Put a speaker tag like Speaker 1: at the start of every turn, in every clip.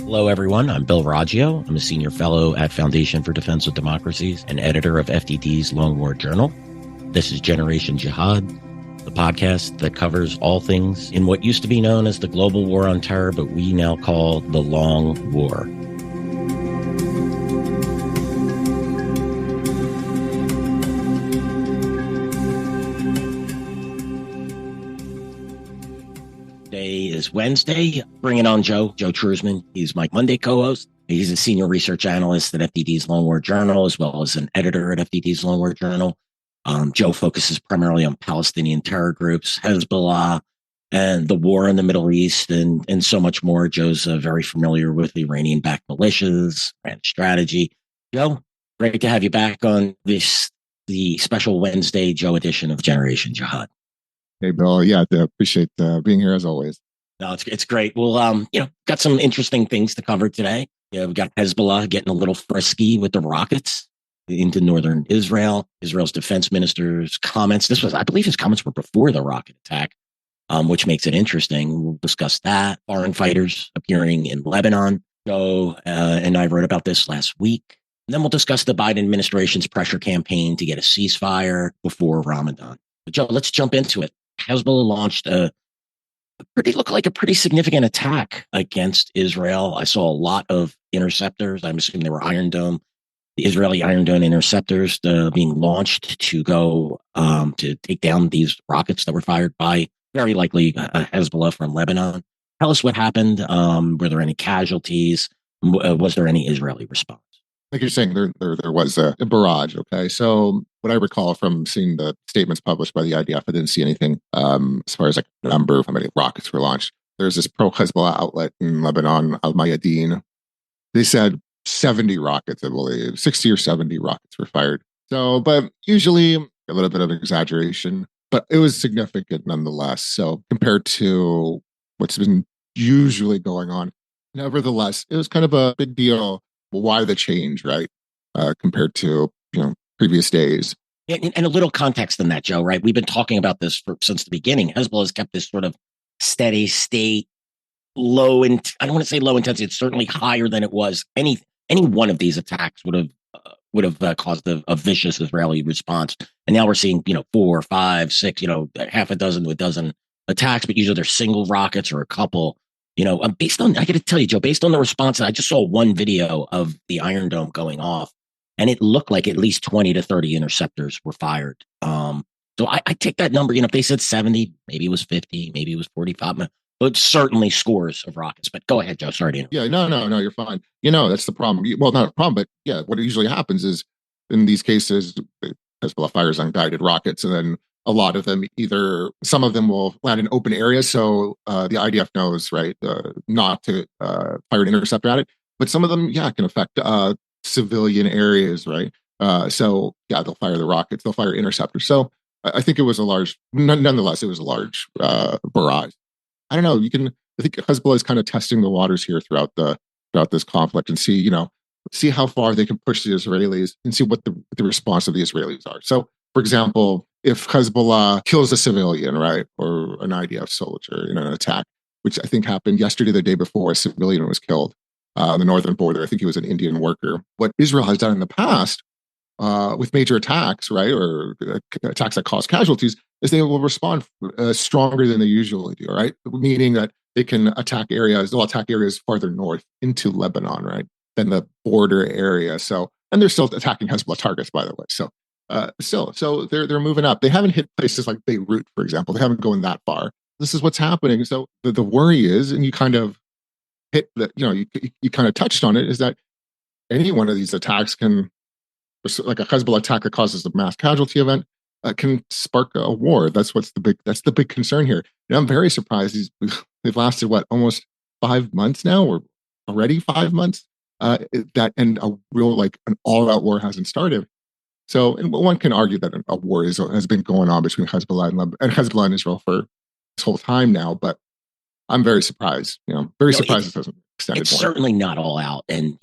Speaker 1: Hello, everyone. I'm Bill Raggio. I'm a senior fellow at Foundation for Defense of Democracies and editor of FDD's Long War Journal. This is Generation Jihad, the podcast that covers all things in what used to be known as the global war on terror, but we now call the Long War. Today is Wednesday. Bringing on Joe Truesman. He's my Monday co-host. He's a senior research analyst at FDD's Long War Journal, as well as an editor at FDD's Long War Journal. Joe focuses primarily on Palestinian terror groups, Hezbollah, and the war in the Middle East, and so much more. Joe's very familiar with Iranian-backed militias and strategy. Joe, great to have you back on the special Wednesday Joe edition of Generation Jihad.
Speaker 2: Hey, Bill. Yeah, I appreciate being here as always.
Speaker 1: No, it's great. Well, got some interesting things to cover today. We've got Hezbollah getting a little frisky with the rockets into northern Israel. Israel's defense minister's comments. I believe his comments were before the rocket attack, which makes it interesting. We'll discuss that. Foreign fighters appearing in Lebanon. Joe and I wrote about this last week. And then we'll discuss the Biden administration's pressure campaign to get a ceasefire before Ramadan. But Joe, let's jump into it. Hezbollah launched a pretty significant attack against Israel. I saw a lot of interceptors. I'm assuming they were Iron Dome, the Israeli Iron Dome interceptors being launched to go to take down these rockets that were fired by very likely Hezbollah from Lebanon. Tell us what happened. Were there any casualties? Was there any Israeli response?
Speaker 2: Like you're saying, there was a barrage. Okay, so what I recall from seeing the statements published by the IDF, I didn't see anything as far as like number of how many rockets were launched. There's this pro-Hezbollah outlet in Lebanon, Al Mayadeen. They said 70 rockets, I believe, 60 or 70 rockets were fired. So, but usually a little bit of exaggeration, but it was significant nonetheless. So compared to what's been usually going on, nevertheless, it was kind of a big deal. Why the change, right? Compared to previous days.
Speaker 1: And a little context in that, Joe, right? We've been talking about this since the beginning. Hezbollah has kept this sort of steady state, I don't want to say low intensity. It's certainly higher than it was. Any one of these attacks would have caused a vicious Israeli response. And now we're seeing 4, 5, 6, half a dozen to a dozen attacks, but usually they're single rockets or a couple. I got to tell you, Joe, based on the response, I just saw one video of the Iron Dome going off, and it looked like at least 20 to 30 interceptors were fired. So I take that number. If they said 70, maybe it was 50, maybe it was 45, but certainly scores of rockets. But go ahead, Joe. Sorry to interrupt.
Speaker 2: Yeah, no, you're fine. That's the problem. Well, not a problem, but yeah, what usually happens is in these cases, Hezbollah fires unguided rockets, and then a lot of them, some of them will land in open areas. So the IDF knows, right, not to fire an interceptor at it. But some of them, can affect civilian areas, right? So they'll fire the rockets, they'll fire interceptors. So I think it was nonetheless, it was a large barrage. I don't know. I think Hezbollah is kind of testing the waters here throughout this conflict and see how far they can push the Israelis and see what the response of the Israelis are. So, for example, if Hezbollah kills a civilian, right, or an IDF soldier in an attack, which I think happened yesterday, the day before, a civilian was killed on the northern border. I think he was an Indian worker. What Israel has done in the past with major attacks, right, or attacks that cause casualties, is they will respond stronger than they usually do, right? Meaning that they can they'll attack areas farther north into Lebanon, right, than the border area. So, and they're still attacking Hezbollah targets, by the way. So they're moving up. They haven't hit places like Beirut, for example. They haven't gone that far. This is what's happening. So the worry is, and you kind of hit that, you kind of touched on it, is that any one of these attacks can, like a Hezbollah attack that causes a mass casualty event, can spark a war. That's the big concern here. And I'm very surprised they've lasted almost 5 months now, or already 5 months. And a real an all-out war hasn't started. So, and one can argue that a war has been going on between Hezbollah and Israel for this whole time now. But I'm very surprised. Surprised it hasn't extended.
Speaker 1: It's
Speaker 2: more.
Speaker 1: Certainly not all out, and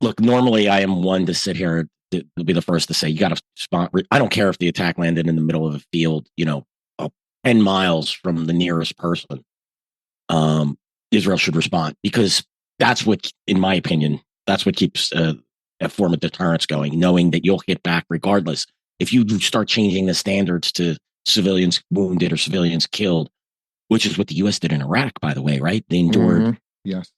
Speaker 1: look. Normally, I am one to sit here to be the first to say you got to respond. I don't care if the attack landed in the middle of a field, 10 miles from the nearest person. um, Israel should respond, because that's what, in my opinion, that's what keeps a form of deterrence going, knowing that you'll hit back regardless. If you start changing the standards to civilians wounded or civilians killed, which is what the U.S. did in Iraq, by the way, right? They endured
Speaker 2: Yes.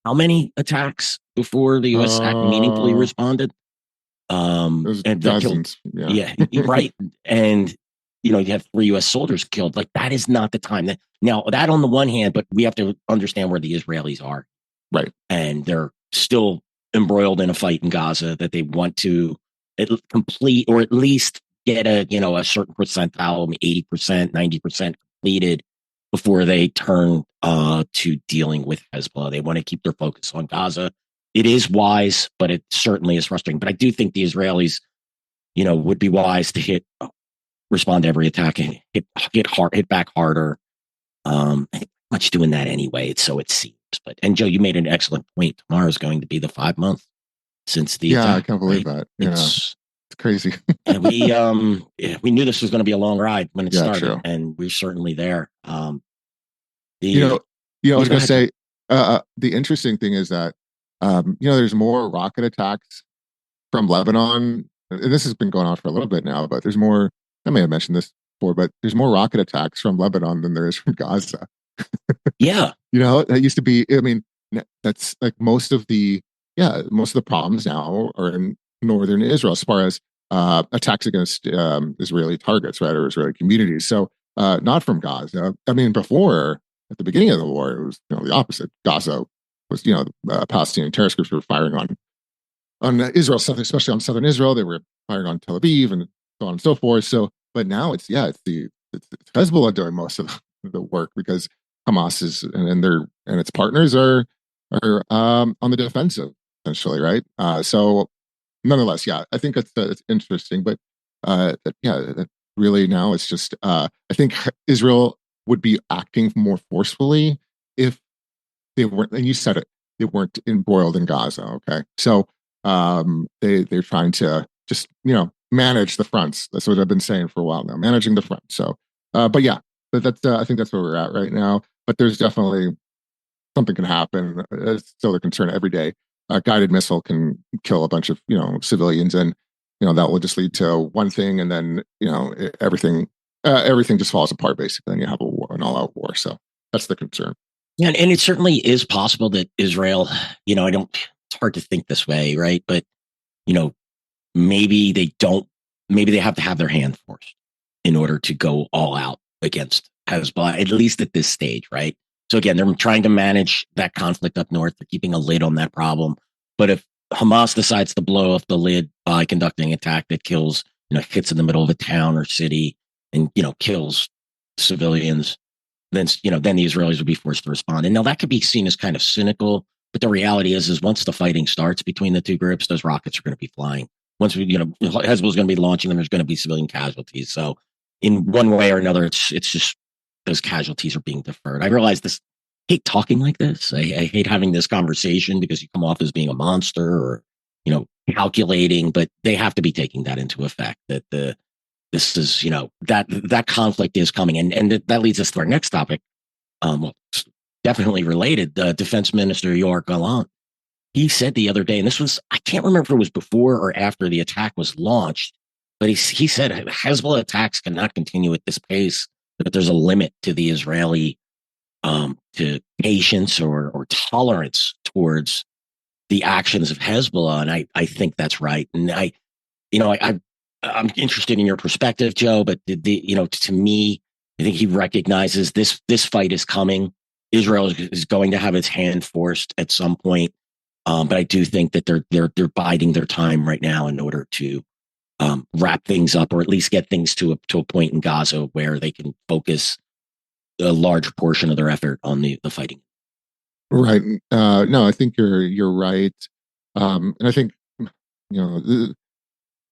Speaker 1: how many attacks before the U.S. meaningfully responded?
Speaker 2: There's
Speaker 1: And that killed,
Speaker 2: dozens. Yeah.
Speaker 1: yeah, right. And you have 3 U.S. soldiers killed. Like, that is not the time. Now, that on the one hand, but we have to understand where the Israelis are,
Speaker 2: Right.
Speaker 1: and they're still embroiled in a fight in Gaza that they want to complete, or at least get a certain percentile, 80%, 90% completed before they turn to dealing with Hezbollah. They want to keep their focus on Gaza. It is wise, but it certainly is frustrating. But I do think the Israelis, would be wise to respond to every attack and hit back harder. Much doing that anyway. So it seems. And Joe, you made an excellent point. Tomorrow is going to be the 5 months since the attack.
Speaker 2: I can't believe
Speaker 1: right?
Speaker 2: that. It's crazy.
Speaker 1: And we knew this was going to be a long ride when it started,
Speaker 2: true.
Speaker 1: and we're certainly there.
Speaker 2: I was going to say, the interesting thing is that, there's more rocket attacks from Lebanon, and this has been going on for a little bit now, but there's more. I may have mentioned this before, but there's more rocket attacks from Lebanon than there is from Gaza.
Speaker 1: Yeah.
Speaker 2: That used to be, I mean, that's like most of the problems now are in northern Israel as far as attacks against Israeli targets, right, or Israeli communities. So not from Gaza. I mean, before, at the beginning of the war, it was the opposite. Gaza was, Palestinian terrorist groups were firing on Israel, especially on southern Israel. They were firing on Tel Aviv and so on and so forth. So, but now it's Hezbollah doing most of the work, because Hamas is and its partners are on the defensive, essentially, right? So, nonetheless, I think it's interesting, but that really now it's just I think Israel would be acting more forcefully if they weren't, and you said it, they weren't embroiled in Gaza. Okay, so they're trying to just manage the fronts. That's what I've been saying for a while now, managing the front. So, but that's I think that's where we're at right now. But there's definitely something can happen. It's still a concern every day. A guided missile can kill a bunch of civilians, and that will just lead to one thing, and then everything just falls apart basically, and you have an all-out war. So that's the concern.
Speaker 1: Yeah, and it certainly is possible that Israel, I don't. It's hard to think this way, right? But maybe they don't. Maybe they have to have their hand forced in order to go all out against Hezbollah, at least at this stage, right? So again, they're trying to manage that conflict up north. They're keeping a lid on that problem. But if Hamas decides to blow off the lid by conducting an attack that kills, hits in the middle of a town or city and, kills civilians, then the Israelis would be forced to respond. And now that could be seen as kind of cynical, but the reality is once the fighting starts between the two groups, those rockets are going to be flying. Once Hezbollah is going to be launching them, there's going to be civilian casualties. So in one way or another, it's just those casualties are being deferred. I realize this. I hate talking like this. I hate having this conversation because you come off as being a monster or, calculating, but they have to be taking that into effect, that this is, that conflict is coming. And that leads us to our next topic. Definitely related. The Defense Minister, Yoav Gallant, he said the other day, and this was, I can't remember if it was before or after the attack was launched, but he said Hezbollah attacks cannot continue at this pace, that there's a limit to the Israeli to patience or tolerance towards the actions of Hezbollah. And I think that's right. And I'm interested in your perspective, Joe, but to me, I think he recognizes this fight is coming. Israel is going to have its hand forced at some point. But I do think that they're biding their time right now in order to wrap things up, or at least get things to a point in Gaza where they can focus a large portion of their effort on the fighting.
Speaker 2: Right. No, I think you're right. And I think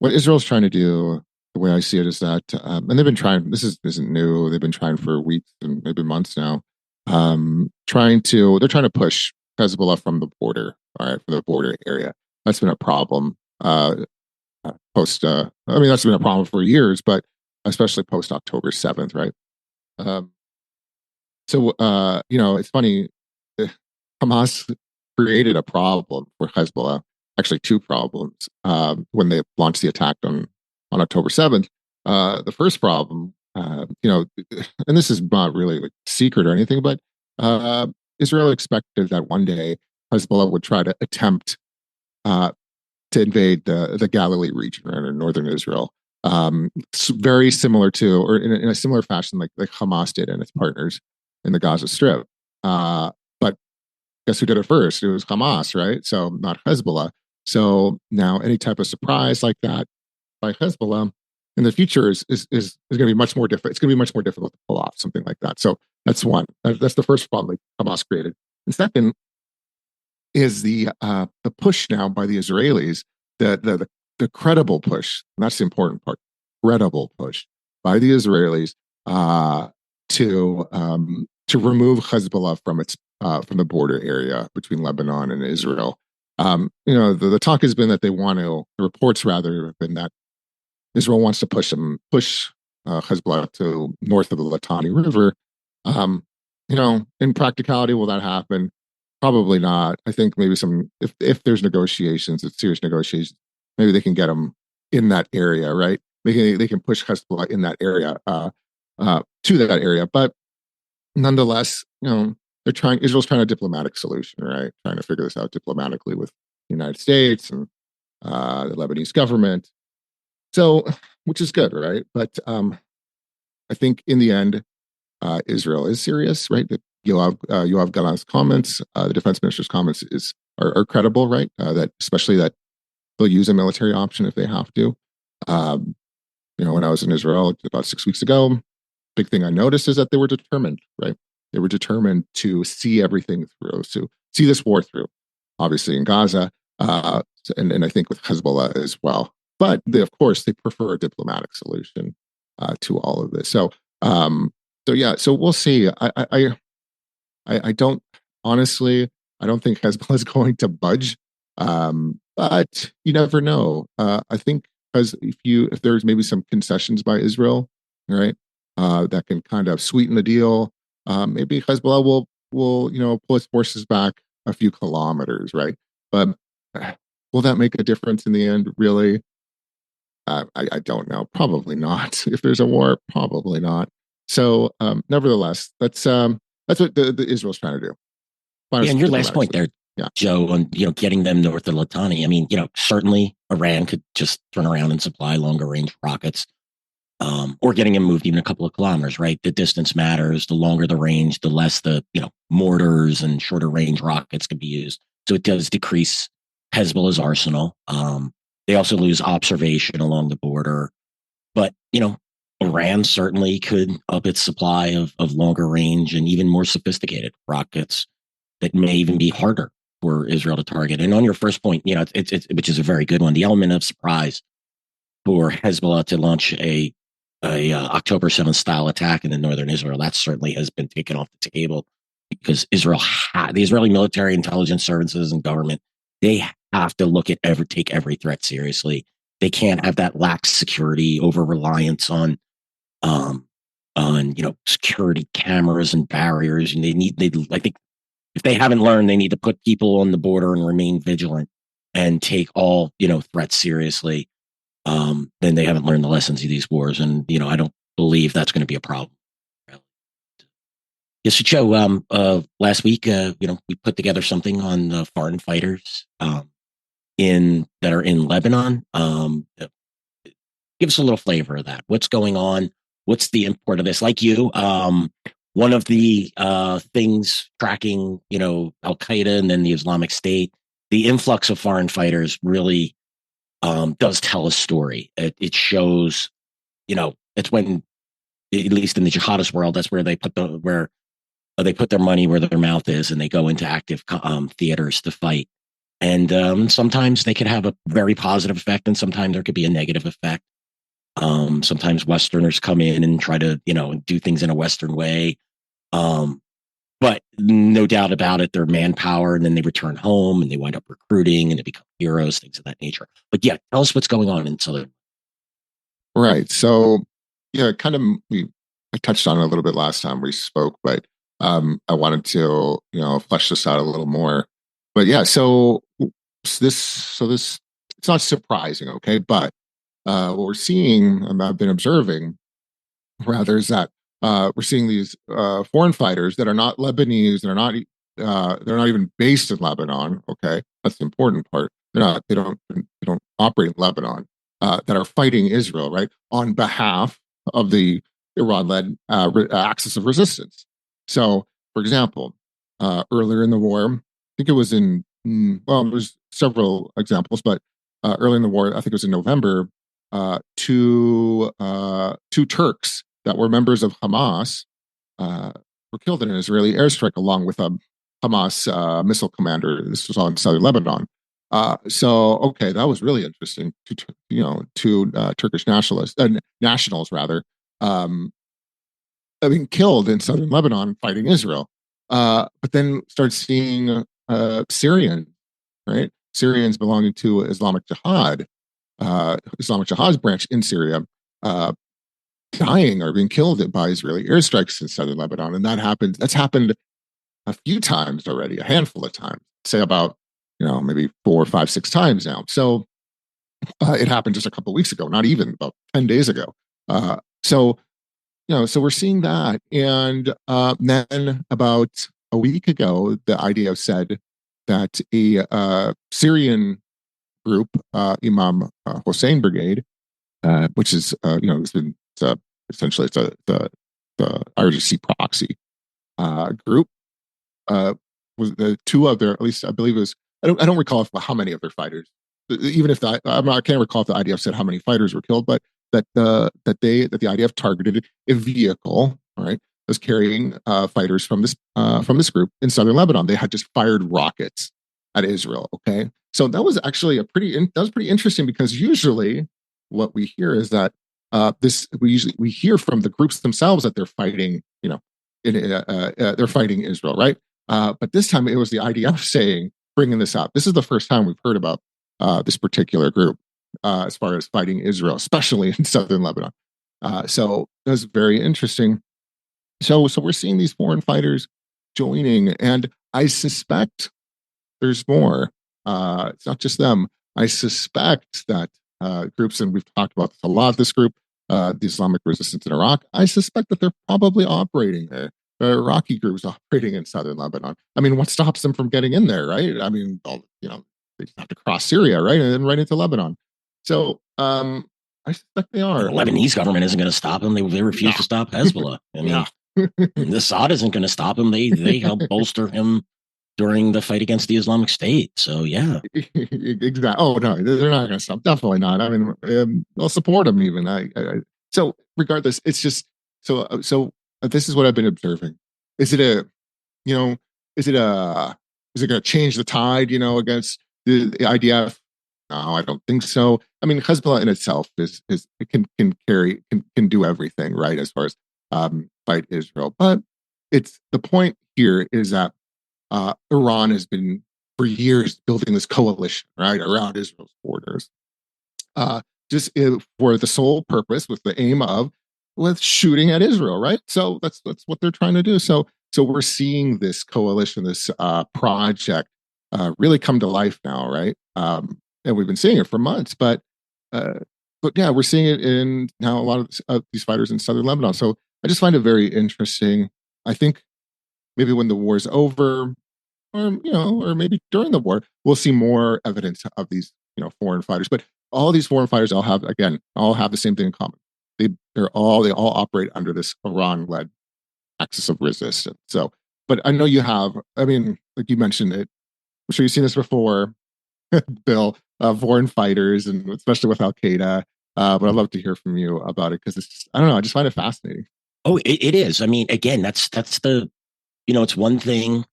Speaker 2: what Israel's trying to do, the way I see it, is that, and they've been trying. This isn't new. They've been trying for weeks and maybe months now. They're trying to push Hezbollah from the border. All right, from the border area. That's been a problem. That's been a problem for years, but especially post October 7th, right? So, it's funny. eh, Hamas created a problem for Hezbollah, actually two problems, when they launched the attack on October 7th. The first problem, and this is not really like secret or anything, but uh, Israel expected that one day Hezbollah would try to attempt uh, to invade the Galilee region, right, or northern Israel. Very similar to, or in a similar fashion, like Hamas did and its partners in the Gaza Strip. But guess who did it first? It was Hamas, right? So not Hezbollah. So now any type of surprise like that by Hezbollah in the future is going to be much more difficult. It's going to be much more difficult to pull off something like that. So that's one. That's the first problem like Hamas created. And second is the push now by the Israelis, the credible push. And that's the important part. Credible push by the Israelis uh, to remove Hezbollah from the border area between Lebanon and Israel. The talk has been that they want to. The reports rather have been that Israel wants to push Hezbollah to north of the Litani River. In practicality, will that happen? Probably not. I think maybe if there's negotiations, it's serious negotiations, maybe they can get them in that area, right? They can push Hezbollah in that area to that area, but nonetheless, Israel's trying a diplomatic solution, right? Trying to figure this out diplomatically with the United States and the Lebanese government. So, which is good, right? But I think in the end, Israel is serious, right? That Yoav Gallant's comments, the defense minister's comments are credible, right? That especially that they'll use a military option if they have to. When I was in Israel about 6 weeks ago, big thing I noticed is that they were determined, right? They were determined to see everything through, to see this war through. Obviously in Gaza, and I think with Hezbollah as well. But of course, they prefer a diplomatic solution to all of this. So we'll see. I don't honestly. I don't think Hezbollah is going to budge, but you never know. I think because if there's maybe some concessions by Israel, right, that can kind of sweeten the deal, maybe Hezbollah will pull its forces back a few kilometers, right? But will that make a difference in the end? Really, I don't know. Probably not. If there's a war, probably not. So, nevertheless, that's what the Israel's trying to do.
Speaker 1: Yeah, and your last point there,
Speaker 2: yeah,
Speaker 1: Joe, on getting them north of Litani. I mean, certainly Iran could just turn around and supply longer range rockets, or getting them moved even a couple of kilometers. Right, the distance matters. The longer the range, the less the mortars and shorter range rockets can be used. So it does decrease Hezbollah's arsenal. They also lose observation along the border, but Iran certainly could up its supply of longer range and even more sophisticated rockets that may even be harder for Israel to target. And on your first point, it's which is a very good one, the element of surprise for Hezbollah to launch a October 7th style attack in the northern Israel, that certainly has been taken off the table because the Israeli military intelligence services and government, they have to take every threat seriously. They can't have that lax security, over reliance on security cameras and barriers. And I think if they haven't learned, they need to put people on the border and remain vigilant and take all threats seriously. Then they haven't learned the lessons of these wars, and I don't believe that's going to be a problem. Yes, so Joe, last week, we put together something on the foreign fighters that are in Lebanon. Give us a little flavor of that. What's going on? What's the import of this? Like you, one of the things tracking, Al Qaeda and then the Islamic State, the influx of foreign fighters really does tell a story. It shows, it's when, at least in the jihadist world, that's where they put their money where their mouth is, and they go into active theaters to fight. And sometimes they could have a very positive effect, and sometimes there could be a negative effect. Sometimes Westerners come in and try to, do things in a Western way. But no doubt about it, they're manpower, and then they return home and they wind up recruiting and they become heroes, things of that nature. But yeah, tell us what's going on in Southern.
Speaker 2: Right. So, yeah, I touched on it a little bit last time we spoke, but I wanted to, flesh this out a little more. But yeah, so this it's not surprising, okay? But what we're seeing, and I've been observing rather, is that we're seeing these foreign fighters that are not Lebanese, they're not even based in Lebanon. Okay, that's the important part. They don't operate in Lebanon. That are fighting Israel, right, on behalf of the Iran-led axis of resistance. So, for example, earlier in the war, I think it was well, there's several examples, but early in the war, I think it was in November, two Turks that were members of Hamas were killed in an Israeli airstrike along with a Hamas missile commander. This was all in southern Lebanon. So okay, that was really interesting. Two Turkish nationals rather. Killed in southern Lebanon fighting Israel. But then start seeing Syrian, right? Syrians belonging to Islamic Jihad's branch in Syria, dying or being killed by Israeli airstrikes in southern Lebanon, and that's happened a few times already, a handful of times, say about maybe 4, 5, 6 times now. So it happened just a couple of weeks ago, not even about 10 days ago. So we're seeing that, and then about a week ago, the IDF said that a Syrian group, Imam Hussein Brigade, which is essentially it's the IRGC proxy group, was the two of their, at least I believe it was, I don't recall how many of their fighters, even if I can't recall if the IDF said how many fighters were killed, but that the IDF targeted a vehicle, all right, was carrying fighters from this group in southern Lebanon. They had just fired rockets at Israel. Okay, so that was actually that was pretty interesting, because usually what we hear is that we hear from the groups themselves that they're fighting, they're fighting Israel, right? But this time it was the IDF bringing this up. This is the first time we've heard about this particular group as far as fighting Israel, especially in southern Lebanon. So it was very interesting. So we're seeing these foreign fighters joining, and I suspect there's more. It's not just them. I suspect that groups, and we've talked about this a lot, this group, the Islamic Resistance in Iraq, I suspect that they're probably operating there. The Iraqi groups operating in southern Lebanon. I mean, what stops them from getting in there, right? I mean, they just have to cross Syria, right, and then right into Lebanon. So I suspect they are.
Speaker 1: The Lebanese government isn't going to stop them. They refuse to stop Hezbollah. I mean, Assad isn't going to stop him. They helped bolster him during the fight against the Islamic State. So yeah,
Speaker 2: exactly. Oh no, they're not going to stop. Definitely not. I mean, they'll support him even. So regardless, it's just so. This is what I've been observing. Is it is it going to change the tide? Against the IDF? No, I don't think so. I mean, Hezbollah in itself is it can do everything, right, as far as fight Israel. But it's the point here is that Iran has been for years building this coalition, right, around Israel's borders, for the sole purpose, with the aim of shooting at Israel, right? So that's what they're trying to do. So we're seeing this coalition, this project, really come to life now, right? And we've been seeing it for months, but yeah, we're seeing it in now a lot of these fighters in southern Lebanon. So I just find it very interesting. I think maybe when the war's over, or maybe during the war, we'll see more evidence of these, foreign fighters. But all these foreign fighters all have the same thing in common. They all operate under this Iran-led axis of resistance. So, but I know you have. I mean, like you mentioned it. I'm sure you've seen this before, Bill. Foreign fighters, and especially with Al Qaeda. But I'd love to hear from you about it, because I don't know. I just find it fascinating.
Speaker 1: Oh, it is. I mean, again, that's the it's one thing.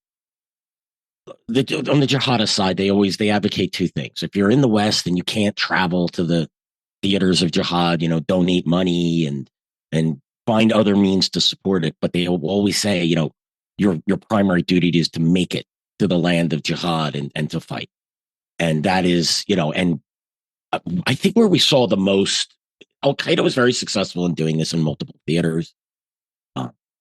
Speaker 1: On the jihadist side, they advocate two things. If you're in the West and you can't travel to the theaters of jihad, donate money and find other means to support it. But they will always say, your primary duty is to make it to the land of jihad and to fight. And that is, and I think where we saw the most, Al Qaeda was very successful in doing this in multiple theaters.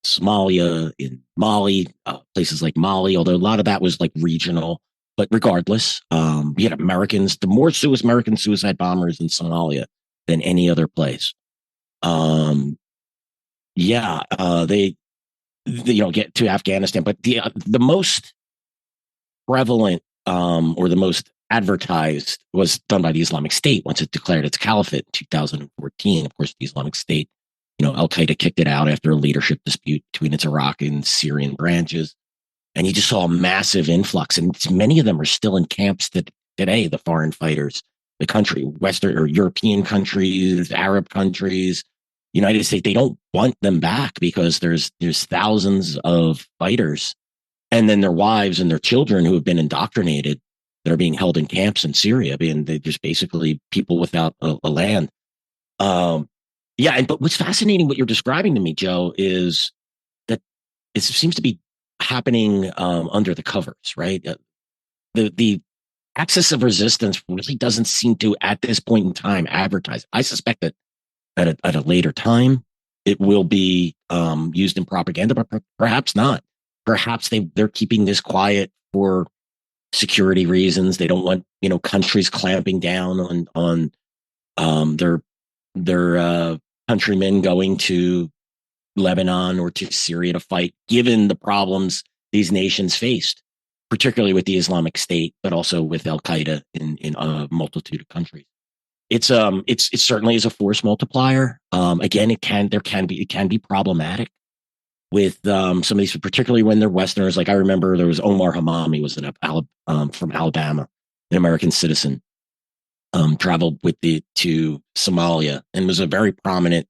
Speaker 1: Somalia, in Mali, places like Mali, although a lot of that was like regional. But regardless, we had Americans, the more American suicide bombers in Somalia than any other place. Um, yeah, they get to Afghanistan, but the most prevalent or the most advertised was done by the Islamic State once it declared its caliphate in 2014. Of course, the Islamic State, Al Qaeda kicked it out after a leadership dispute between its Iraq and Syrian branches. And you just saw a massive influx. And many of them are still in camps today, the foreign fighters, the country, Western or European countries, Arab countries, United States, they don't want them back because there's thousands of fighters and then their wives and their children who have been indoctrinated that are being held in camps in Syria. They're just basically people without a land. But what's fascinating, what you're describing to me, Joe, is that it seems to be happening under the covers, right? The axis of resistance really doesn't seem to, at this point in time, advertise. I suspect that at a later time, it will be used in propaganda, but perhaps not. Perhaps they're keeping this quiet for security reasons. They don't want countries clamping down on their countrymen going to Lebanon or to Syria to fight, given the problems these nations faced, particularly with the Islamic State, but also with Al Qaeda in a multitude of countries. It certainly is a force multiplier. Again, it can be problematic with some of these, particularly when they're Westerners. Like I remember there was Omar Hamami, was from Alabama, an American citizen, traveled to Somalia and was a very prominent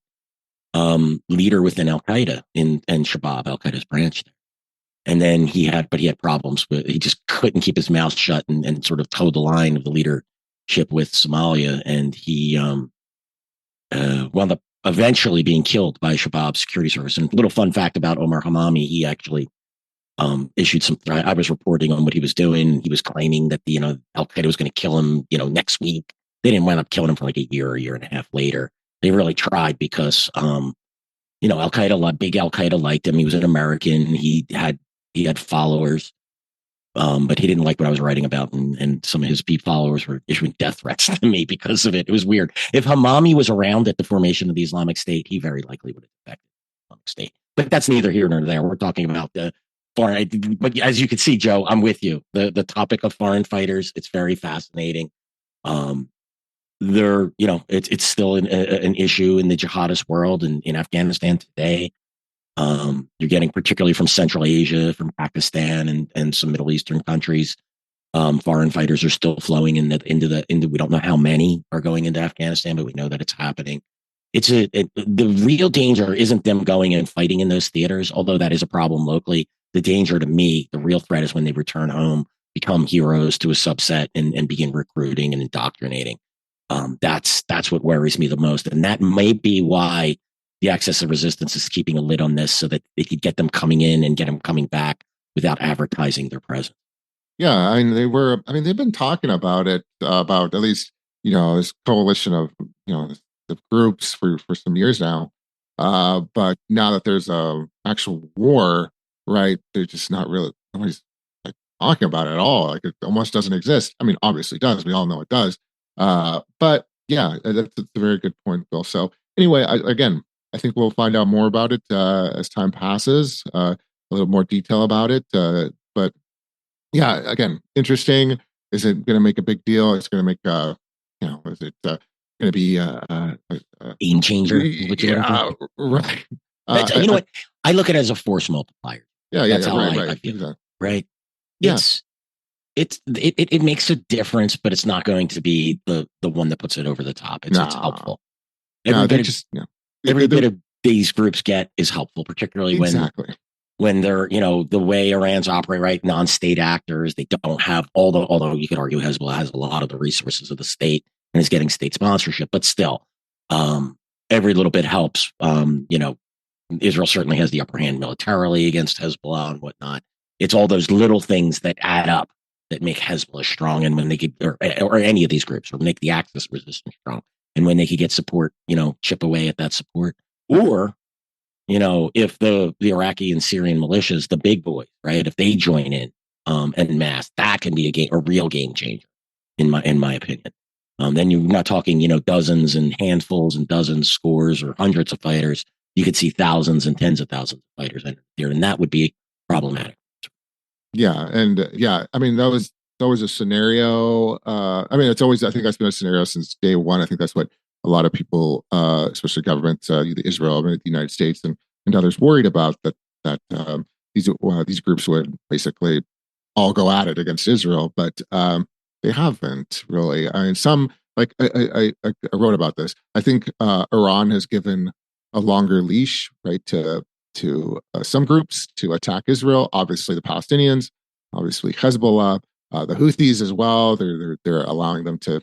Speaker 1: leader within Al Qaeda and Shabab, Al Qaeda's branch there. And then he had problems he just couldn't keep his mouth shut and sort of toe the line of the leadership with Somalia. And he wound up eventually being killed by Shabab security service. And a little fun fact about Omar Hamami, he actually issued I was reporting on what he was doing. He was claiming that Al Qaeda was going to kill him, next week. They didn't wind up killing him for like a year and a half later. They really tried because, Al Qaeda, big Al Qaeda liked him. He was an American. He had followers, but he didn't like what I was writing about. And some of his followers were issuing death threats to me because of it. It was weird. If Hamami was around at the formation of the Islamic State, he very likely would have affected the Islamic State. But that's neither here nor there. We're talking about the foreign. But as you can see, Joe, I'm with you. The topic of foreign fighters, it's very fascinating. It's still an issue in the jihadist world and in Afghanistan today. You're getting, particularly from Central Asia, from Pakistan and some Middle Eastern countries. Foreign fighters are still flowing into we don't know how many are going into Afghanistan, but we know that it's happening. The real danger isn't them going and fighting in those theaters, although that is a problem locally. The danger to me, the real threat, is when they return home, become heroes to a subset and begin recruiting and indoctrinating. That's what worries me the most. And that may be why the axis of resistance is keeping a lid on this, so that they could get them coming in and get them coming back without advertising their presence.
Speaker 2: Yeah, I mean, they've been talking about it, about at least, this coalition of, the groups for some years now. But now that there's a actual war, right, they're just nobody's like talking about it at all. Like it almost doesn't exist. I mean, obviously it does. We all know it does. But yeah, that's a very good point, Bill. So anyway, I think we'll find out more about it as time passes, a little more detail about it. But yeah, again, interesting. Is it going to make a big deal? It's going to make, is it going to be
Speaker 1: game changer?
Speaker 2: Yeah, right.
Speaker 1: You know what? I look at it as a force multiplier.
Speaker 2: Yeah,
Speaker 1: That's how
Speaker 2: right,
Speaker 1: I feel.
Speaker 2: exactly.
Speaker 1: Right.
Speaker 2: Yeah.
Speaker 1: It makes a difference, but it's not going to be the one that puts it over the top. It's helpful. Every bit of these groups get is helpful, particularly when they're, the way Iran's operate, right? Non-state actors, they don't have although you could argue Hezbollah has a lot of the resources of the state and is getting state sponsorship, but still, every little bit helps. Israel certainly has the upper hand militarily against Hezbollah and whatnot. It's all those little things that add up that make Hezbollah strong, and when they could, or any of these groups, or make the axis resistance strong, and when they could get support, chip away at that support, or if the Iraqi and Syrian militias, the big boys, right, if they join in en masse, that can be a real game changer, in my opinion. Then you're not talking, dozens and handfuls and dozens, scores or hundreds of fighters. You could see thousands and tens of thousands of fighters enter there, and that would be problematic.
Speaker 2: Yeah, and I mean that was a scenario. I mean, it's always, I think that's been a scenario since day one. I think that's what a lot of people, especially governments, Israel, I mean, the United States, and others, worried about that these groups would basically all go at it against Israel, but they haven't really. I mean, some, like I wrote about this. I think Iran has given a longer leash, right, to some groups to attack Israel. Obviously, the Palestinians, obviously Hezbollah, the Houthis as well. They're allowing them to,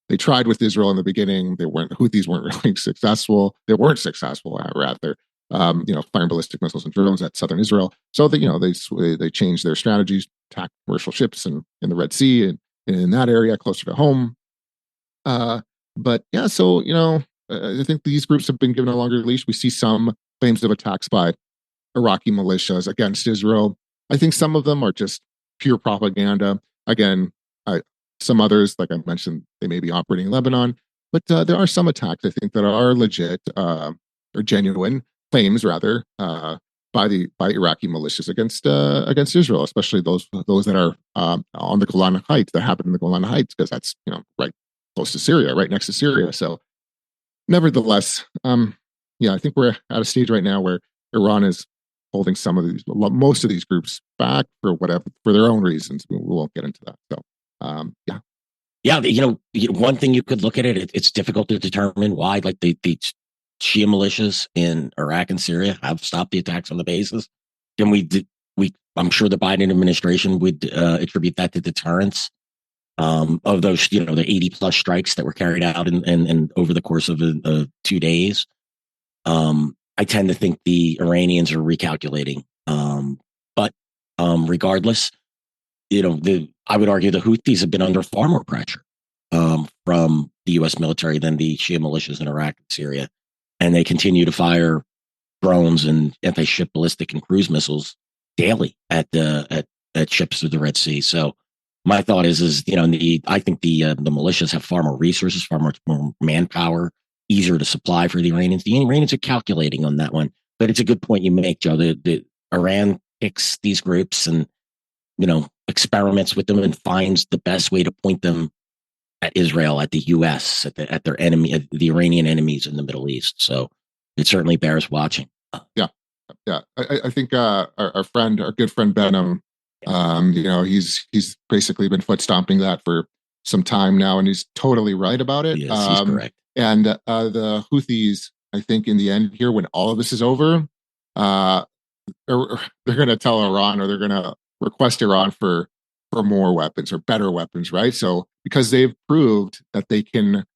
Speaker 2: they tried with Israel in the beginning. The Houthis weren't really successful. They weren't successful, rather. Firing ballistic missiles and drones at southern Israel. So that they changed their strategies, attack commercial ships in the Red Sea and in that area closer to home. But yeah, so I think these groups have been given a longer leash. We see some claims of attacks by Iraqi militias against Israel. I think some of them are just pure propaganda. Again, some others, like I mentioned, they may be operating in Lebanon, but there are some attacks I think that are legit or genuine claims, rather, by Iraqi militias against Israel, especially those that are on the Golan Heights, that happen in the Golan Heights, because that's right close to Syria, right next to Syria. So, nevertheless, I think we're at a stage right now where Iran is holding most of these groups back for their own reasons. We won't get into that. So, yeah.
Speaker 1: Yeah, one thing you could look at it's difficult to determine why, like the Shia militias in Iraq and Syria have stopped the attacks on the bases. Then I'm sure the Biden administration would attribute that to deterrence of those, the 80 plus strikes that were carried out and over the course of 2 days. I tend to think the Iranians are recalculating. But regardless, I would argue the Houthis have been under far more pressure from the U.S. military than the Shia militias in Iraq and Syria. And they continue to fire drones and anti-ship ballistic and cruise missiles daily at ships through the Red Sea. So my thought is I think the militias have far more resources, far more manpower, easier to supply for the Iranians. The Iranians are calculating on that one, but it's a good point you make, Joe. The Iran picks these groups and experiments with them and finds the best way to point them at Israel, at the U.S., at their enemy, at the Iranian enemies in the Middle East. So it certainly bears watching.
Speaker 2: Yeah. I think our good friend Benham, he's basically been foot stomping that for some time now, and he's totally right about it.
Speaker 1: Yes, he's correct.
Speaker 2: And the Houthis, I think, in the end here, when all of this is over, they're going to tell Iran, or they're going to request Iran for more weapons or better weapons, right? So because they've proved that they can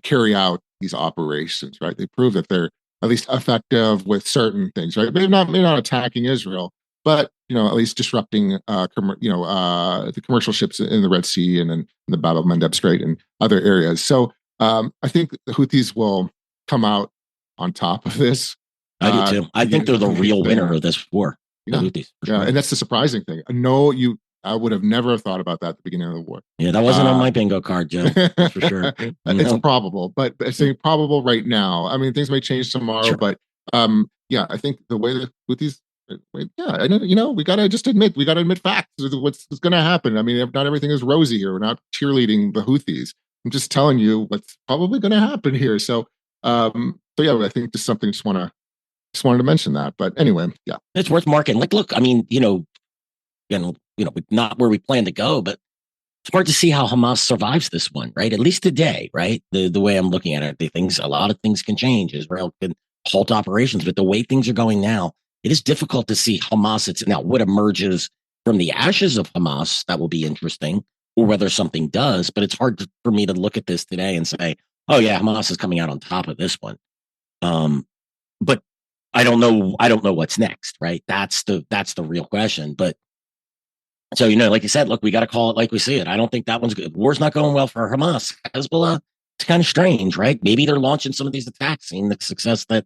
Speaker 2: carry out these operations, right? They prove that they're at least effective with certain things, right? Maybe not attacking Israel, but at least disrupting the commercial ships in the Red Sea and in the Bab el-Mandeb Strait and other areas. So I think the Houthis will come out on top of this.
Speaker 1: I do too. I think they're the real winner of this war.
Speaker 2: Yeah,
Speaker 1: Houthis,
Speaker 2: sure. And that's the surprising thing. I would have never thought about that at the beginning of the war.
Speaker 1: Yeah, that wasn't on my bingo card, Joe. That's for sure.
Speaker 2: It's probable, but it's probable right now. I mean, things may change tomorrow, sure. But I think the way that Houthis, we got to admit facts. What's going to happen? I mean, not everything is rosy here. We're not cheerleading the Houthis. I'm just telling you what's probably going to happen here. So, I think just wanted to mention that. But anyway, yeah,
Speaker 1: it's worth marking. Like, look, I mean, not where we plan to go, but it's hard to see how Hamas survives this one, right? At least today, right? The way I'm looking at it, a lot of things can change. Israel can halt operations, but the way things are going now, it is difficult to see Hamas. Now, what emerges from the ashes of Hamas, that will be interesting, or whether something does, but it's hard for me to look at this today and say, oh yeah, Hamas is coming out on top of this one. But I don't know what's next, right? That's the real question. But so, like you said, look, we got to call it like we see it. I don't think that one's good. War's not going well for Hamas. Hezbollah, it's kind of strange, right? Maybe they're launching some of these attacks, seeing the success that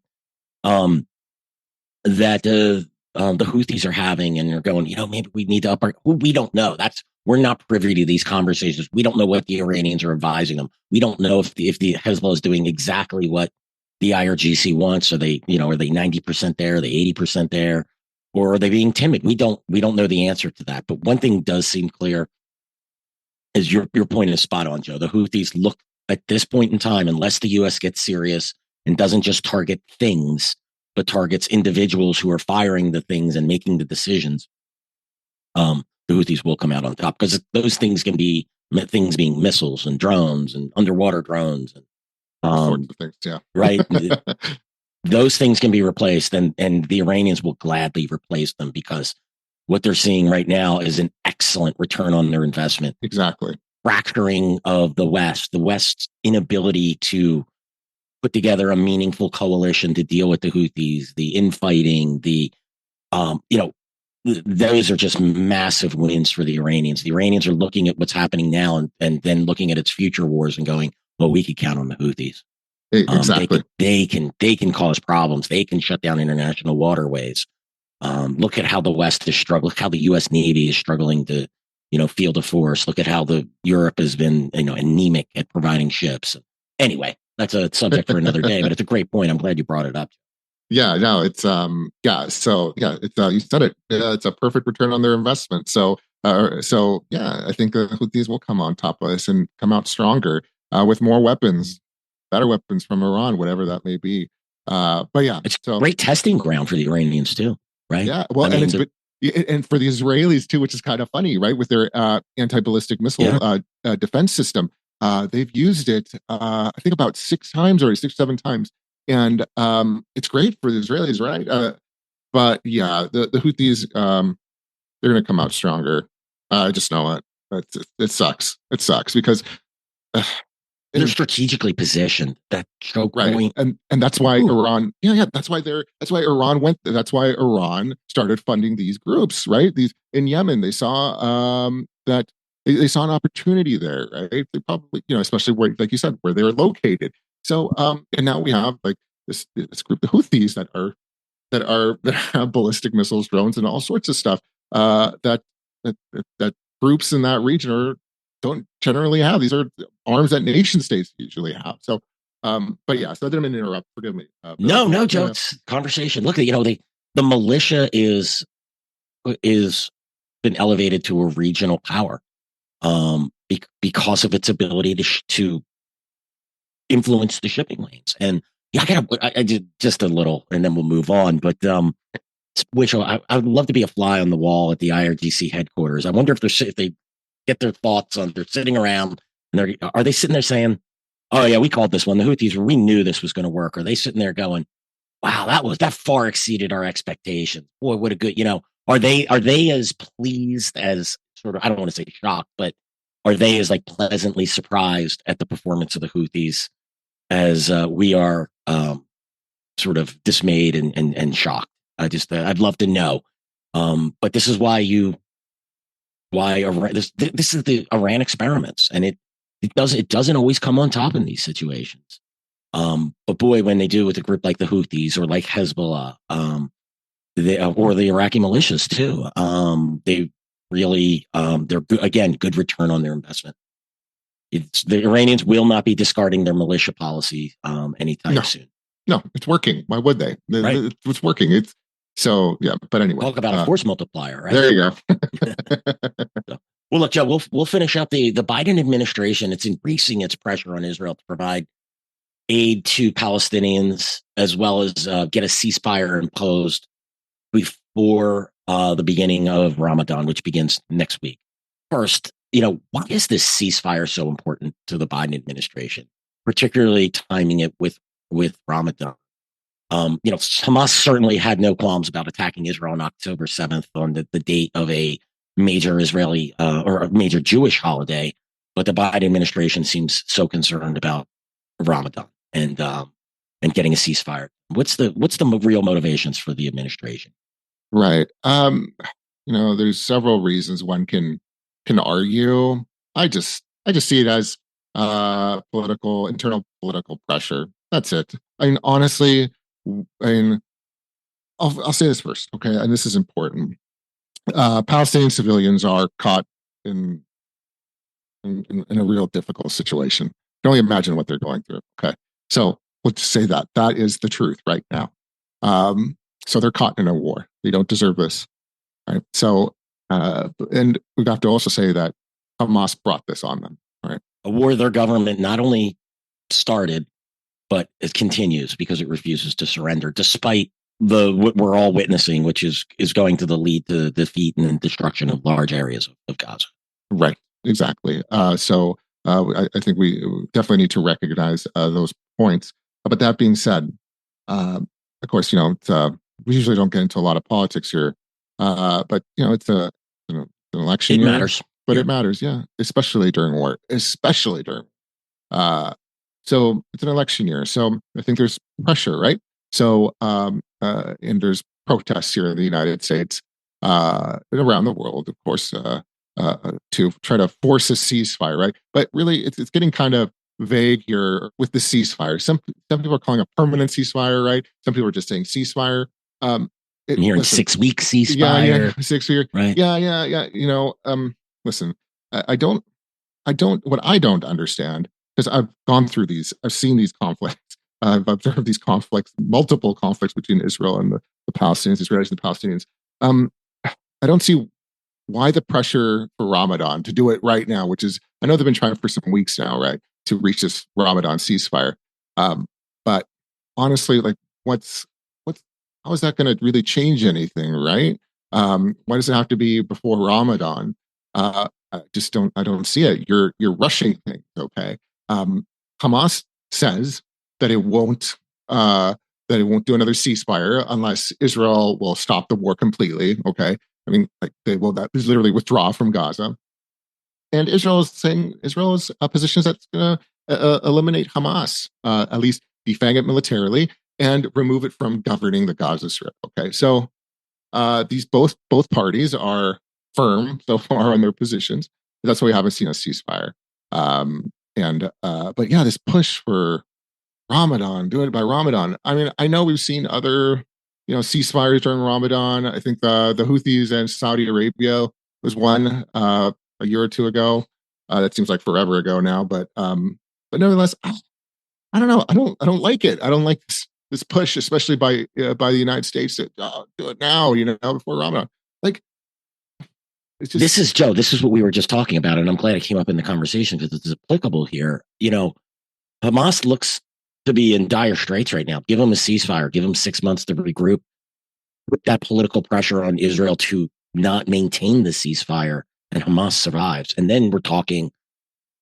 Speaker 1: that the Houthis are having, and they're going, maybe we need to up our. We don't know. We're not privy to these conversations. We don't know what the Iranians are advising them. We don't know if the Hezbollah is doing exactly what the IRGC wants. Are they 90% there? Are they 80% there? Or are they being timid? We don't know the answer to that. But one thing does seem clear is your point is spot on, Joe. The Houthis look at this point in time, unless the U.S. gets serious and doesn't just target things, but targets individuals who are firing the things and making the decisions, the Houthis will come out on top, because those things can be things being missiles and drones and underwater drones and
Speaker 2: sorts of things. Yeah,
Speaker 1: right. Those things can be replaced, and the Iranians will gladly replace them, because what they're seeing right now is an excellent return on their investment.
Speaker 2: Exactly.
Speaker 1: Fracturing of the West's inability to put together a meaningful coalition to deal with the Houthis, the infighting, those are just massive wins for the Iranians. The Iranians are looking at what's happening now and then looking at its future wars and going, well, we could count on the Houthis.
Speaker 2: Exactly.
Speaker 1: They can cause problems. They can shut down international waterways. Look at how the West is struggling. Look how the U.S. Navy is struggling to, field a force. Look at how Europe has been, anemic at providing ships. Anyway, that's a subject for another day, but it's a great point. I'm glad you brought it up.
Speaker 2: Yeah, no, it's So it's you said it. It's a perfect return on their investment. So I think the Houthis will come on top of this and come out stronger with more weapons, better weapons from Iran, whatever that may be. But yeah,
Speaker 1: it's a great testing ground for the Iranians too, right?
Speaker 2: Yeah, well, and for the Israelis too, which is kind of funny, right? With their anti-ballistic missile defense system, they've used it, I think about 6 times already, 6, 7 times, and it's great for the Israelis, right? But yeah, the Houthis, they're going to come out stronger. I just know it. It sucks. It sucks because
Speaker 1: they're strategically positioned. That choke point,
Speaker 2: and that's why Iran. That's why Iran went. That's why Iran started funding these groups, right? These in Yemen, they saw that they saw an opportunity there, right? They probably, especially where, like you said, where they're located. So, and now we have like this group, the Houthis, that have ballistic missiles, drones, and all sorts of stuff that groups in that region don't generally have. These are arms that nation states usually have. So, but yeah, so I didn't mean to interrupt. Forgive me.
Speaker 1: No, Joe, it's conversation. Look, the militia is been elevated to a regional power because of its ability to influence the shipping lanes. And yeah, I did just a little, and then we'll move on. But I would love to be a fly on the wall at the IRGC headquarters. I wonder if they get their thoughts on. They're sitting around, and are they sitting there saying, "Oh yeah, we called this one. The Houthis. We knew this was going to work." Or are they sitting there going, "Wow, that far exceeded our expectations. Boy, what a good." Are they as pleased as sort of? I don't want to say shocked, but are they as like pleasantly surprised at the performance of the Houthis as we are? Sort of dismayed and shocked. I'd love to know. But this is why Iran, this is the Iran experiments, and it doesn't always come on top in these situations. But boy, when they do with a group like the Houthis or like Hezbollah, or the Iraqi militias too, they really they're good return on their investment. The Iranians will not be discarding their militia policy anytime soon.
Speaker 2: No, it's working. Why would they?
Speaker 1: Right.
Speaker 2: It's working. It's so yeah. But anyway,
Speaker 1: talk about a force multiplier, right?
Speaker 2: There you
Speaker 1: go. Well, look, Joe, we'll finish up the Biden administration. It's increasing its pressure on Israel to provide aid to Palestinians, as well as get a ceasefire imposed before the beginning of Ramadan, which begins next week. First, why is this ceasefire so important to the Biden administration, particularly timing it with Ramadan? Hamas certainly had no qualms about attacking Israel on October 7th on the date of a major Israeli or a major Jewish holiday, but the Biden administration seems so concerned about Ramadan and getting a ceasefire. What's the real motivations for the administration?
Speaker 2: Right. There's several reasons one can argue. I just see it as internal political pressure. That's it. I mean, honestly, I'll say this first, okay, and this is important. Palestinian civilians are caught in, in a real difficult situation. You can only imagine what they're going through. Okay, so let's say that is the truth right now. Um, so they're caught in a war. They don't deserve this, right? So, and we have to also say that Hamas brought this on them, right?
Speaker 1: A war their government not only started, but it continues because it refuses to surrender, despite what we're all witnessing, which is going to lead to defeat and destruction of large areas of Gaza.
Speaker 2: Right. Exactly. I think we definitely need to recognize those points. But that being said, of course, we usually don't get into a lot of politics here, but it's an election
Speaker 1: It
Speaker 2: year,
Speaker 1: matters.
Speaker 2: but
Speaker 1: Yeah.
Speaker 2: it matters, yeah, especially during war, especially during. Uh, so it's an election year, so I think there's pressure, right? So and there's protests here in the United States, and around the world, of course, to try to force a ceasefire, right? But really, it's getting kind of vague here with the ceasefire. Some people are calling a permanent ceasefire, right? Some people are just saying ceasefire.
Speaker 1: I'm hearing
Speaker 2: Listen,
Speaker 1: 6-week
Speaker 2: yeah,
Speaker 1: ceasefire.
Speaker 2: 6 year,
Speaker 1: Right.
Speaker 2: yeah. Listen, I don't, what I don't understand, because I've gone through these, I've seen these conflicts, I've observed these conflicts, multiple conflicts between Israel and the Palestinians, Israelis and the Palestinians. Um, I don't see why the pressure for Ramadan to do it right now, which is, I know they've been trying for some weeks now, right, to reach this Ramadan ceasefire. But honestly, like, what's how is that going to really change anything, right? Why does it have to be before Ramadan? I don't see it. You're rushing things, okay? Hamas says that uh, it won't do another ceasefire unless Israel will stop the war completely, okay? I mean, like, they will, that is literally withdraw from Gaza. And Israel is saying, Israel's position is that's going to eliminate Hamas, at least defang it militarily and remove it from governing the Gaza Strip. Okay, so these both parties are firm so far on their positions. That's why we haven't seen a ceasefire. But yeah, this push for Ramadan, do it by Ramadan. I mean, I know we've seen other, ceasefires during Ramadan. I think the Houthis and Saudi Arabia was one a year or two ago. That seems like forever ago now, but nevertheless, I don't know. I don't like it. I don't like this push, especially by the United States, to do it now, before Ramadan. Like, it's just
Speaker 1: This is Joe. This is what we were just talking about, and I'm glad it came up in the conversation because it's applicable here. Hamas looks to be in dire straits right now. Give them a ceasefire. Give them 6 months to regroup. Put that political pressure on Israel to not maintain the ceasefire, and Hamas survives. And then we're talking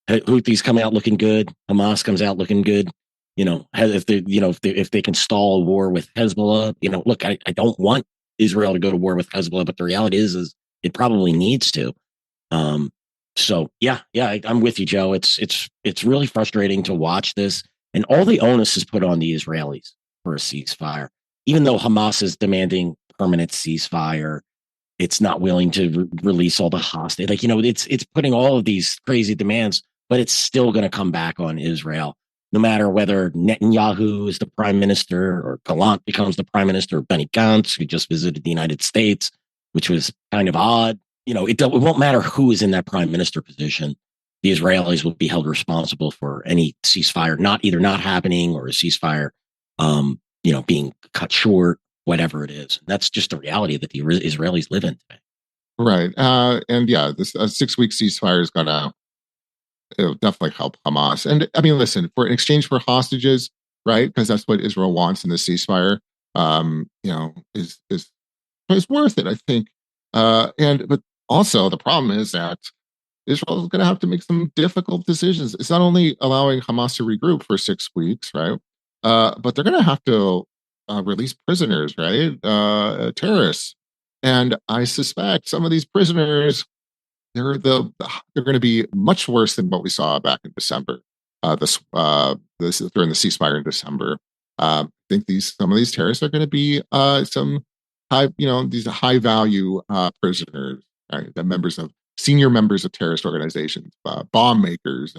Speaker 1: Houthis come out looking good. Hamas comes out looking good. If they can stall a war with Hezbollah, look, I don't want Israel to go to war with Hezbollah, but the reality is it probably needs to. So I'm with you, Joe. It's really frustrating to watch this, and all the onus is put on the Israelis for a ceasefire, even though Hamas is demanding permanent ceasefire. It's not willing to release all the hostages. It's putting all of these crazy demands, but it's still going to come back on Israel, no matter whether Netanyahu is the prime minister or Gallant becomes the prime minister, or Benny Gantz, who just visited the United States, which was kind of odd. It won't matter who is in that prime minister position. The Israelis will be held responsible for any ceasefire either not happening or a ceasefire, being cut short, whatever it is. And that's just the reality that the Israelis live in today.
Speaker 2: right. And yeah, this 6 week ceasefire is gonna, it'll definitely help Hamas. And I mean, listen, for in exchange for hostages, right? Because that's what Israel wants in the ceasefire. Is worth it, I think. But also the problem is that Israel is going to have to make some difficult decisions. It's not only allowing Hamas to regroup for 6 weeks, right? But they're going to have to release prisoners, right? Terrorists, and I suspect some of these prisoners they're going to be much worse than what we saw back in December. This during the ceasefire in December. I think some of these terrorists are going to be some these high value prisoners, right? The senior members of terrorist organizations, bomb makers,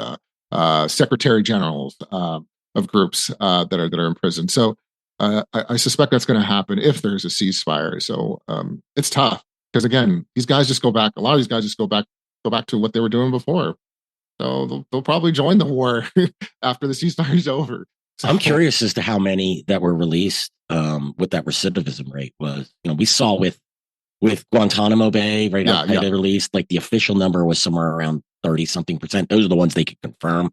Speaker 2: secretary generals of groups that are in prison. So I suspect that's going to happen if there's a ceasefire. So it's tough because again, these guys just go back. A lot of these guys just go back to what they were doing before. So they'll probably join the war after the ceasefire is over. So,
Speaker 1: I'm curious as to how many that were released. What that recidivism rate was. We saw with Guantanamo Bay, right? They released, like, the official number was somewhere around 30-something%. Those are the ones they could confirm.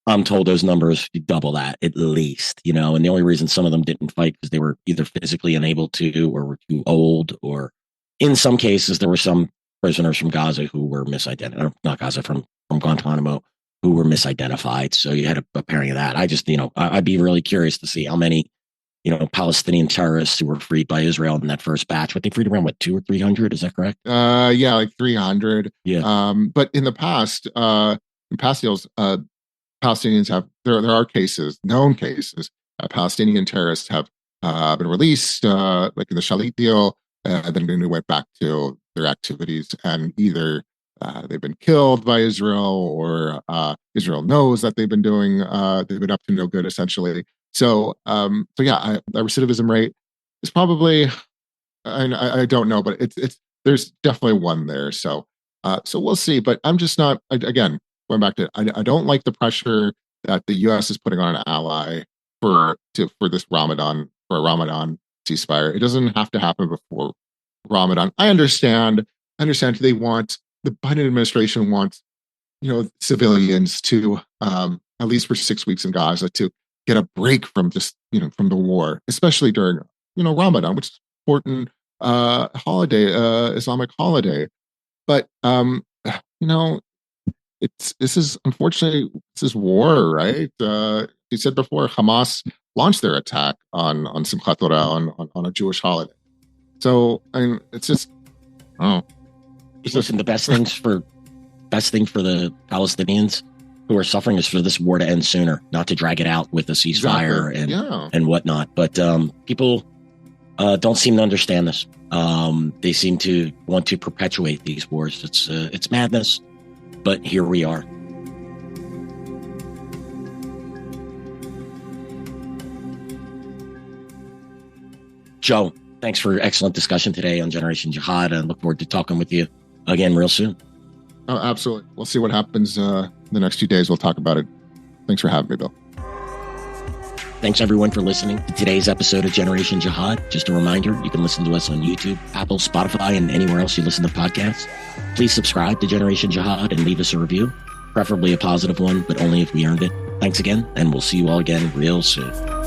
Speaker 1: I'm told those numbers double that at least, and the only reason some of them didn't fight because they were either physically unable to or were too old, or in some cases there were some prisoners from Gaza who were misidentified, or not Gaza, from Guantanamo, who were misidentified. So you had a pairing of that. I just, I'd be really curious to see how many, Palestinian terrorists who were freed by Israel in that first batch. What, they freed around, 200 or 300? Is that correct?
Speaker 2: Yeah, like 300.
Speaker 1: Yeah.
Speaker 2: But in the past, deals, Palestinians have, there are cases, known cases, Palestinian terrorists have been released, like in the Shalit deal, and then they went back to their activities, and either they've been killed by Israel, or Israel knows that they've been up to no good, essentially. So yeah, the recidivism rate is probably, I don't know, but it's there's definitely one there. So we'll see. But I'm just not, again, going back to, I don't like the pressure that the U.S. is putting on an ally for this Ramadan, for a Ramadan ceasefire. It doesn't have to happen before Ramadan. I understand they want, the Biden administration wants, civilians to, at least for 6 weeks in Gaza, to get a break from just, from the war, especially during, Ramadan, which is important holiday, Islamic holiday. But, this is unfortunately, this is war, right? You said before, Hamas launched their attack on Simchat Torah, on a Jewish holiday. So, it's just,
Speaker 1: listen, the best thing for the Palestinians who are suffering is for this war to end sooner, not to drag it out with a ceasefire and whatnot. But people don't seem to understand this. They seem to want to perpetuate these wars. It's madness, but here we are. Joe, thanks for excellent discussion today on Generation Jihad, and look forward to talking with you again real soon.
Speaker 2: Oh, absolutely. We'll see what happens the next few days. We'll talk about it. Thanks for having me, Bill.
Speaker 1: Thanks, everyone, for listening to today's episode of Generation Jihad. Just a reminder, you can listen to us on YouTube, Apple, Spotify, and anywhere else you listen to podcasts. Please subscribe to Generation Jihad and leave us a review, preferably a positive one, but only if we earned it. Thanks again, and we'll see you all again real soon.